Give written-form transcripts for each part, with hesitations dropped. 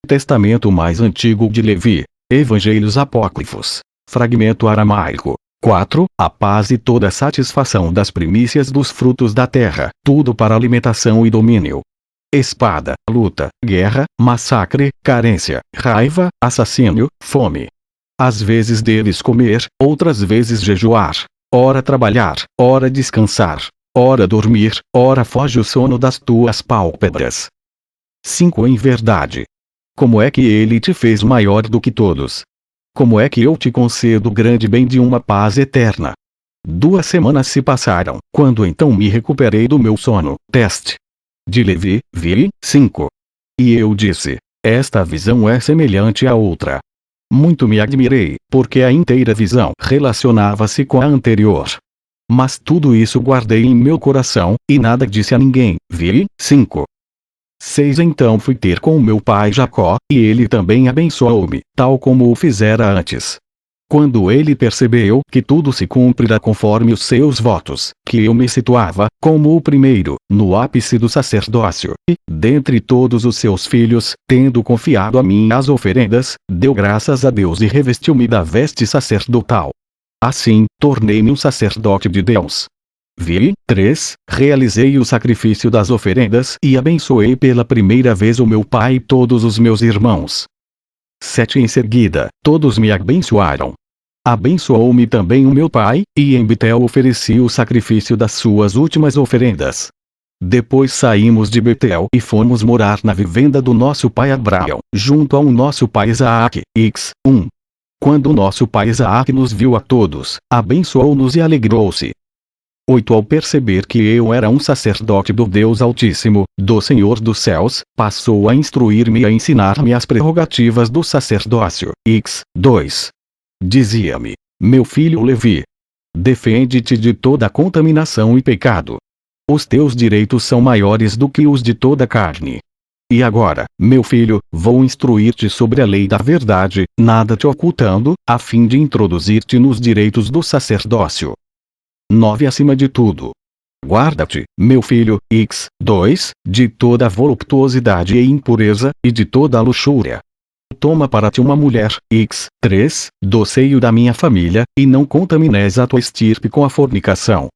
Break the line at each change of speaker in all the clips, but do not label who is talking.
Testamento mais antigo de Levi. Evangelhos apócrifos. Fragmento aramaico. 4. A paz e toda a satisfação das primícias dos frutos da terra, tudo para alimentação e domínio. Espada, luta, guerra, massacre, carência, raiva, assassínio, fome. Às vezes deves comer, outras vezes jejuar. Ora trabalhar, ora descansar. Ora dormir, ora foge o sono das tuas pálpebras. 5. Em verdade. Como é que ele te fez maior do que todos? Como é que eu te concedo grande bem de uma paz eterna? 2 semanas se passaram, quando então me recuperei do meu sono. Teste. De Levi, vi, 5. E eu disse: esta visão é semelhante à outra. Muito me admirei, porque a inteira visão relacionava-se com a anterior. Mas tudo isso guardei em meu coração, e nada disse a ninguém. Vi, 5. 6. Então fui ter com meu pai Jacó, e ele também abençoou-me, tal como o fizera antes. Quando ele percebeu que tudo se cumprirá conforme os seus votos, que eu me situava, como o primeiro, no ápice do sacerdócio, e, dentre todos os seus filhos, tendo confiado a mim as oferendas, deu graças a Deus e revestiu-me da veste sacerdotal. Assim, tornei-me um sacerdote de Deus. Vi, 3. Realizei o sacrifício das oferendas e abençoei pela primeira vez o meu pai e todos os meus irmãos. 7. Em seguida, todos me abençoaram. Abençoou-me também o meu pai, e em Betel ofereci o sacrifício das suas últimas oferendas. Depois saímos de Betel e fomos morar na vivenda do nosso pai Abraão, junto ao nosso pai Isaac. X. 1. Quando nosso pai Isaac nos viu a todos, abençoou-nos e alegrou-se. 8. Ao perceber que eu era um sacerdote do Deus Altíssimo, do Senhor dos Céus, passou a instruir-me e a ensinar-me as prerrogativas do sacerdócio. X. 2. Dizia-me: meu filho Levi, defende-te de toda contaminação e pecado. Os teus direitos são maiores do que os de toda carne. E agora, meu filho, vou instruir-te sobre a lei da verdade, nada te ocultando, a fim de introduzir-te nos direitos do sacerdócio. 9. Acima de tudo, guarda-te, meu filho, X. 2, de toda voluptuosidade e impureza, e de toda luxúria. Toma para ti uma mulher, X. 3, do seio da minha família, e não contamines a tua estirpe com a fornicação.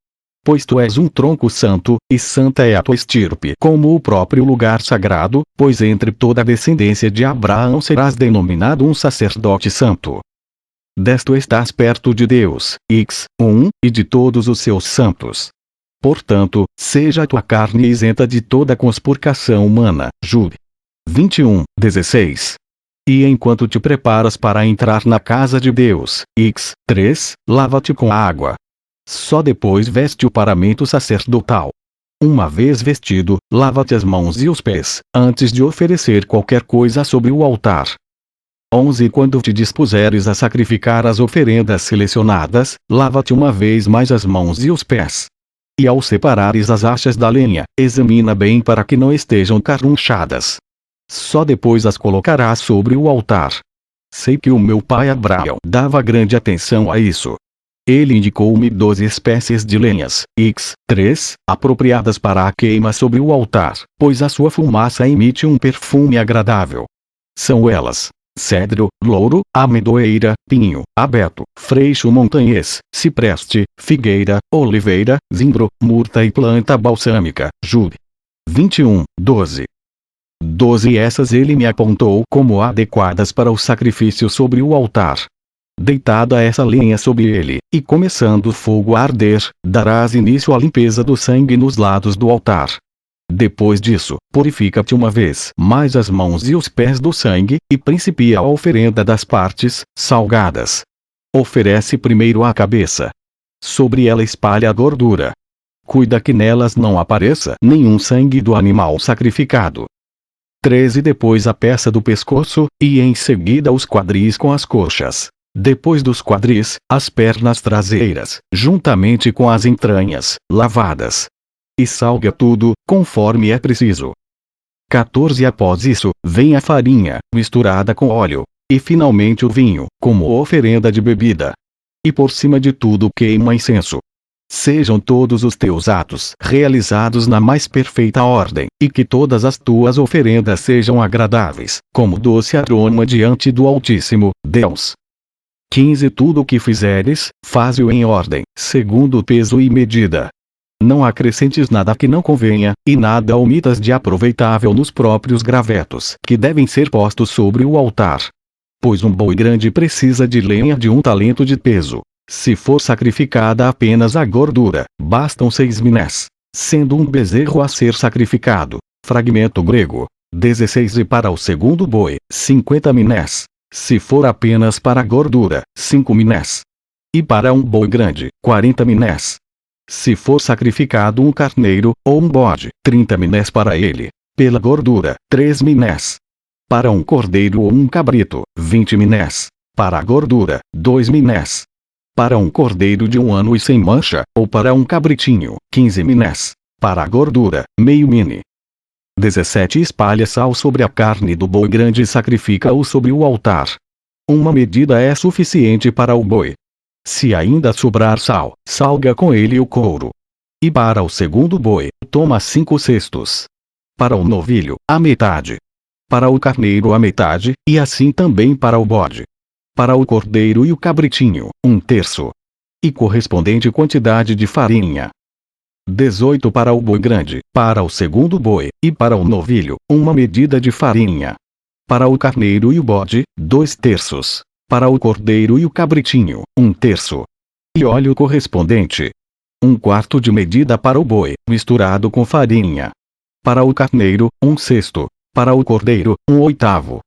Pois tu és um tronco santo, e santa é a tua estirpe como o próprio lugar sagrado, pois entre toda a descendência de Abraão serás denominado um sacerdote santo. Desto estás perto de Deus, X. 1, e de todos os seus santos. Portanto, seja a tua carne isenta de toda conspurcação humana. Jub. 21, 16. E enquanto te preparas para entrar na casa de Deus, X. 3, lava-te com água. Só depois veste o paramento sacerdotal. Uma vez vestido, lava-te as mãos e os pés, antes de oferecer qualquer coisa sobre o altar. 11. Quando te dispuseres a sacrificar as oferendas selecionadas, lava-te uma vez mais as mãos e os pés. E ao separares as achas da lenha, examina bem para que não estejam carunchadas. Só depois as colocarás sobre o altar. Sei que o meu pai Abraão dava grande atenção a isso. Ele indicou-me 12 espécies de lenhas, X. 3, apropriadas para a queima sobre o altar, pois a sua fumaça emite um perfume agradável. São elas: cedro, louro, amendoeira, pinho, abeto, freixo montanhês, cipreste, figueira, oliveira, zimbro, murta e planta balsâmica. Jub. 21, 12. 12 essas ele me apontou como adequadas para o sacrifício sobre o altar. Deitada essa lenha sobre ele, e começando o fogo a arder, darás início à limpeza do sangue nos lados do altar. Depois disso, purifica-te uma vez mais as mãos e os pés do sangue, e principia a oferenda das partes salgadas. Oferece primeiro a cabeça. Sobre ela espalha a gordura. Cuida que nelas não apareça nenhum sangue do animal sacrificado. 13. Depois a peça do pescoço, e em seguida os quadris com as coxas. Depois dos quadris, as pernas traseiras, juntamente com as entranhas, lavadas. E salga tudo, conforme é preciso. 14. Após isso, vem a farinha, misturada com óleo. E finalmente o vinho, como oferenda de bebida. E por cima de tudo queima incenso. Sejam todos os teus atos realizados na mais perfeita ordem, e que todas as tuas oferendas sejam agradáveis, como doce aroma diante do Altíssimo, Deus. 15 Tudo o que fizeres, faze-o em ordem, segundo o peso e medida. Não acrescentes nada que não convenha, e nada omitas de aproveitável nos próprios gravetos que devem ser postos sobre o altar. Pois um boi grande precisa de lenha de 1 talento de peso. Se for sacrificada apenas a gordura, bastam 6 minés. Sendo um bezerro a ser sacrificado. Fragmento grego. 16 E para o segundo boi, 50 minés. Se for apenas para a gordura, 5 minés. E para um boi grande, 40 minés. Se for sacrificado um carneiro, ou um bode, 30 minés para ele. Pela gordura, 3 minés. Para um cordeiro ou um cabrito, 20 minés. Para a gordura, 2 minés. Para um cordeiro de 1 ano e sem mancha, ou para um cabritinho, 15 minés. Para a gordura, meio mini. 17 Espalha sal sobre a carne do boi grande e sacrifica-o sobre o altar. Uma medida é suficiente para o boi. Se ainda sobrar sal, salga com ele o couro. E para o segundo boi, toma 5 cestos. Para o novilho, a metade. Para o carneiro a metade, e assim também para o bode. Para o cordeiro e o cabritinho, 1/3. E correspondente quantidade de farinha. 18 Para o boi grande, para o segundo boi, e para o novilho, uma medida de farinha. Para o carneiro e o bode, 2/3. Para o cordeiro e o cabritinho, 1/3. E óleo correspondente. 1/4 de medida para o boi, misturado com farinha. Para o carneiro, 1/6. Para o cordeiro, 1/8.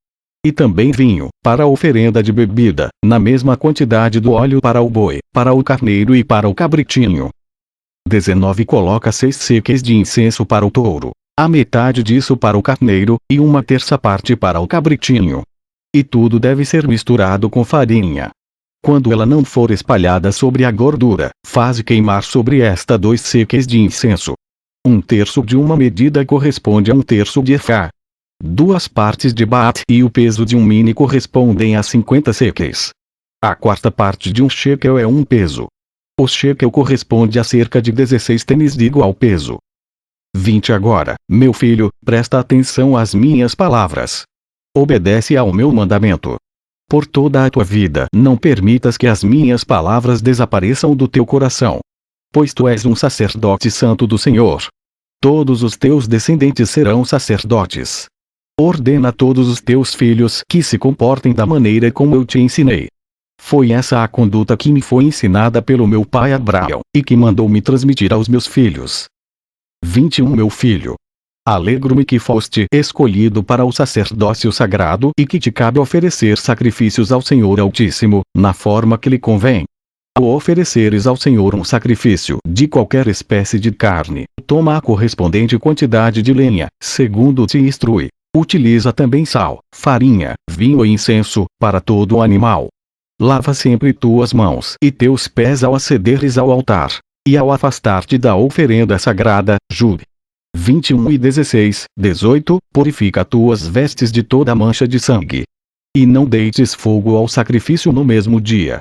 E também vinho, para a oferenda de bebida, na mesma quantidade do óleo para o boi, para o carneiro e para o cabritinho. 19 Coloca 6 séqueis de incenso para o touro, a metade disso para o carneiro, e 1/3 parte para o cabritinho. E tudo deve ser misturado com farinha. Quando ela não for espalhada sobre a gordura, faze queimar sobre esta 2 séqueis de incenso. 1/3 de uma medida corresponde a 1/3 de efá. 2 partes de baat e o peso de um mini correspondem a 50 séqueis. A 4ª parte de um shekel é um peso. O shekel corresponde a cerca de 16 tênis de igual peso. 20 Agora, meu filho, presta atenção às minhas palavras. Obedece ao meu mandamento. Por toda a tua vida não permitas que as minhas palavras desapareçam do teu coração. Pois tu és um sacerdote santo do Senhor. Todos os teus descendentes serão sacerdotes. Ordena a todos os teus filhos que se comportem da maneira como eu te ensinei. Foi essa a conduta que me foi ensinada pelo meu pai Abraão, e que mandou me transmitir aos meus filhos. 21 Meu filho. Alegro-me que foste escolhido para o sacerdócio sagrado e que te cabe oferecer sacrifícios ao Senhor Altíssimo, na forma que lhe convém. Ao ofereceres ao Senhor um sacrifício de qualquer espécie de carne, toma a correspondente quantidade de lenha, segundo te instrui. Utiliza também sal, farinha, vinho e incenso, para todo o animal. Lava sempre tuas mãos e teus pés ao acederes ao altar, e ao afastar-te da oferenda sagrada, Júb. 21 e 16, 18, Purifica tuas vestes de toda mancha de sangue. E não deites fogo ao sacrifício no mesmo dia.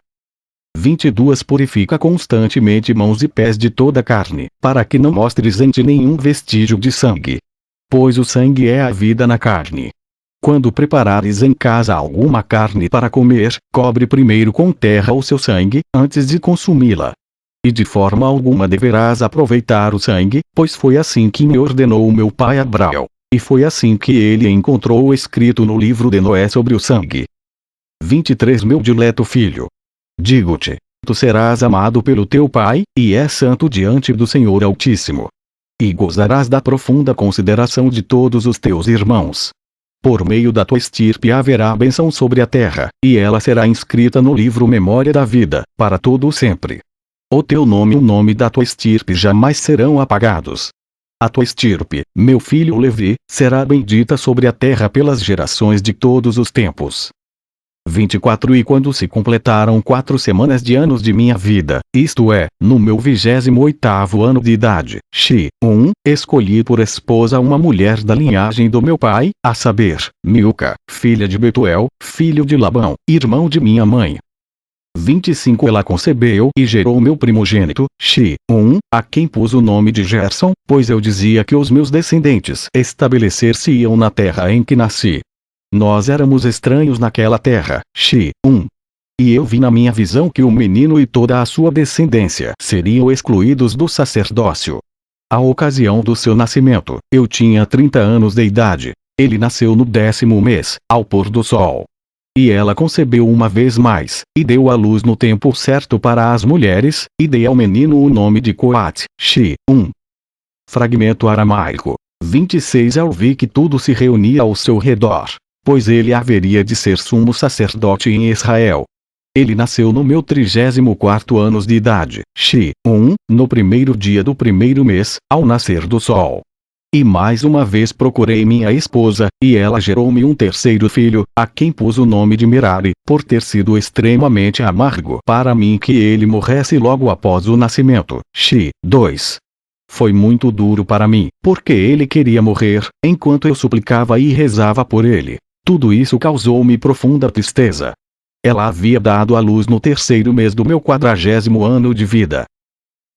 22 Purifica constantemente mãos e pés de toda carne, para que não mostres em ti nenhum vestígio de sangue. Pois o sangue é a vida na carne. Quando preparares em casa alguma carne para comer, cobre primeiro com terra o seu sangue, antes de consumi-la. E de forma alguma deverás aproveitar o sangue, pois foi assim que me ordenou o meu pai Abraão, e foi assim que ele encontrou escrito no livro de Noé sobre o sangue. 23 Meu dileto filho. Digo-te, tu serás amado pelo teu pai, e és santo diante do Senhor Altíssimo. E gozarás da profunda consideração de todos os teus irmãos. Por meio da tua estirpe haverá bênção sobre a terra, e ela será inscrita no livro Memória da Vida, para todo o sempre. O teu nome e o nome da tua estirpe jamais serão apagados. A tua estirpe, meu filho Levi, será bendita sobre a terra pelas gerações de todos os tempos. 24 E quando se completaram 4 semanas de anos de minha vida, isto é, no meu 28º ano de idade, escolhi por esposa uma mulher da linhagem do meu pai, a saber, Milca, filha de Betuel, filho de Labão, irmão de minha mãe. 25 Ela concebeu e gerou meu primogênito, Shi, a quem pus o nome de Gerson, pois eu dizia que os meus descendentes estabelecer-se-iam na terra em que nasci. Nós éramos estranhos naquela terra, Shi, E eu vi na minha visão que o menino e toda a sua descendência seriam excluídos do sacerdócio. À ocasião do seu nascimento, eu tinha 30 anos de idade. Ele nasceu no 10º mês, ao pôr do sol. E ela concebeu uma vez mais, e deu à luz no tempo certo para as mulheres, e dei ao menino o nome de Coat, Shi, Fragmento aramaico. 26 Eu vi que tudo se reunia ao seu redor, pois ele haveria de ser sumo sacerdote em Israel. Ele nasceu no meu 34º ano de idade, Shi, no primeiro dia do primeiro mês, ao nascer do sol. E mais uma vez procurei minha esposa, e ela gerou-me um terceiro filho, a quem pus o nome de Merari, por ter sido extremamente amargo para mim que ele morresse logo após o nascimento. Shi, 2. Foi muito duro para mim, porque ele queria morrer, enquanto eu suplicava e rezava por ele. Tudo isso causou-me profunda tristeza. Ela havia dado à luz no terceiro mês do meu 40º ano de vida.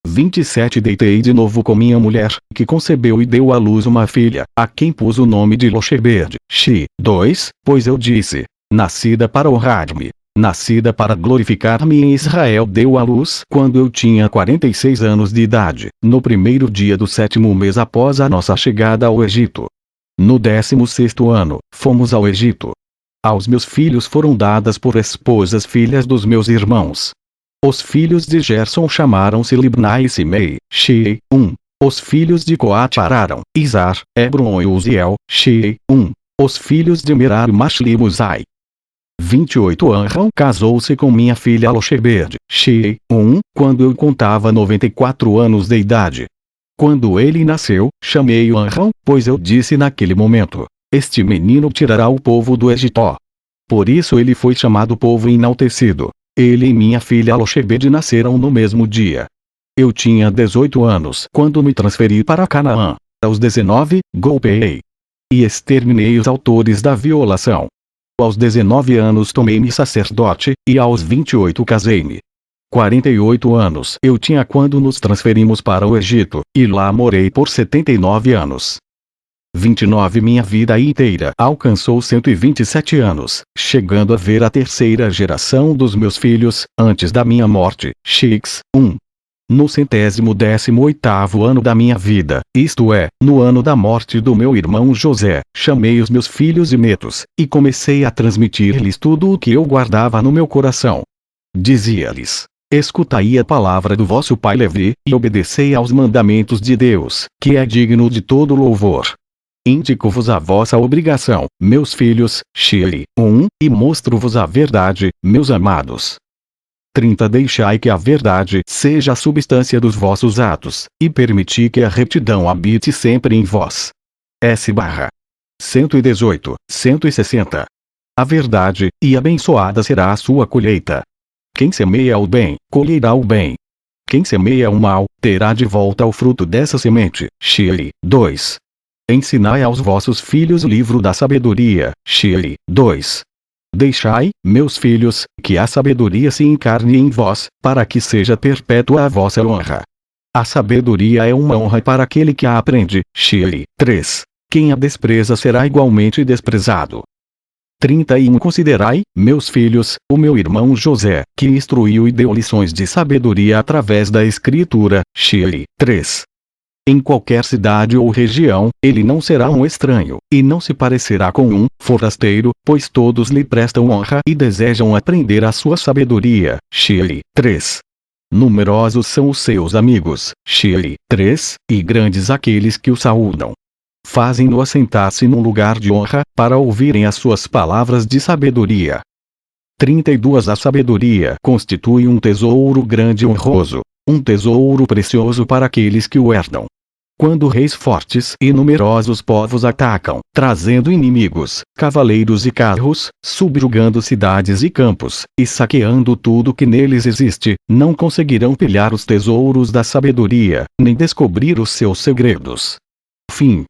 27 Deitei de novo com minha mulher, que concebeu e deu à luz uma filha, a quem pus o nome de Lochebed, Shi, 2, pois eu disse, nascida para honrar-me, nascida para glorificar-me em Israel deu à luz quando eu tinha 46 anos de idade, no primeiro dia do 7º mês após a nossa chegada ao Egito. No 16º ano, fomos ao Egito. Aos meus filhos foram dadas por esposas filhas dos meus irmãos. Os filhos de Gerson chamaram-se Libná e Simei, Shei, Os filhos de Coate Araram, Izar, Hebron e Uziel, Shei, Os filhos de Merari Mashli e Musai. 28 Anram casou-se com minha filha Lochebed, Shei, quando eu contava 94 anos de idade. Quando ele nasceu, chamei-o Anram, pois eu disse naquele momento, este menino tirará o povo do Egito. Por isso ele foi chamado povo enaltecido. Ele e minha filha Lochebed nasceram no mesmo dia. Eu tinha 18 anos quando me transferi para Canaã. Aos 19, golpeei e exterminei os autores da violação. Aos 19 anos tomei-me sacerdote, e aos 28 casei-me. 48 anos eu tinha quando nos transferimos para o Egito, e lá morei por 79 anos. 29 Minha vida inteira alcançou 127 anos, chegando a ver a terceira geração dos meus filhos, antes da minha morte, Shix, No 118º ano da minha vida, isto é, no ano da morte do meu irmão José, chamei os meus filhos e netos, e comecei a transmitir-lhes tudo o que eu guardava no meu coração. Dizia-lhes: escutai a palavra do vosso pai Levi, e obedecei aos mandamentos de Deus, que é digno de todo louvor. Indico-vos a vossa obrigação, meus filhos, Shei, e mostro-vos a verdade, meus amados. 30 Deixai que a verdade seja a substância dos vossos atos, e permiti que a retidão habite sempre em vós. S/118, 160. A verdade, e abençoada será a sua colheita. Quem semeia o bem, colherá o bem. Quem semeia o mal, terá de volta o fruto dessa semente. Shei, 2. Ensinai aos vossos filhos o livro da sabedoria. Shei, 2. Deixai, meus filhos, que a sabedoria se encarne em vós, para que seja perpétua a vossa honra. A sabedoria é uma honra para aquele que a aprende. Shei, 3. Quem a despreza será igualmente desprezado. 31 Considerai, meus filhos, o meu irmão José, que instruiu e deu lições de sabedoria através da escritura. Shei, 3. Em qualquer cidade ou região, ele não será um estranho, e não se parecerá com um forasteiro, pois todos lhe prestam honra e desejam aprender a sua sabedoria. Shei, 3. Numerosos são os seus amigos. Shei, 3, e grandes aqueles que o saúdam. Fazem-no assentar-se num lugar de honra, para ouvirem as suas palavras de sabedoria. 32 A sabedoria constitui um tesouro grande e honroso, um tesouro precioso para aqueles que o herdam. Quando reis fortes e numerosos povos atacam, trazendo inimigos, cavaleiros e carros, subjugando cidades e campos, e saqueando tudo que neles existe, não conseguirão pilhar os tesouros da sabedoria, nem descobrir os seus segredos. Fim.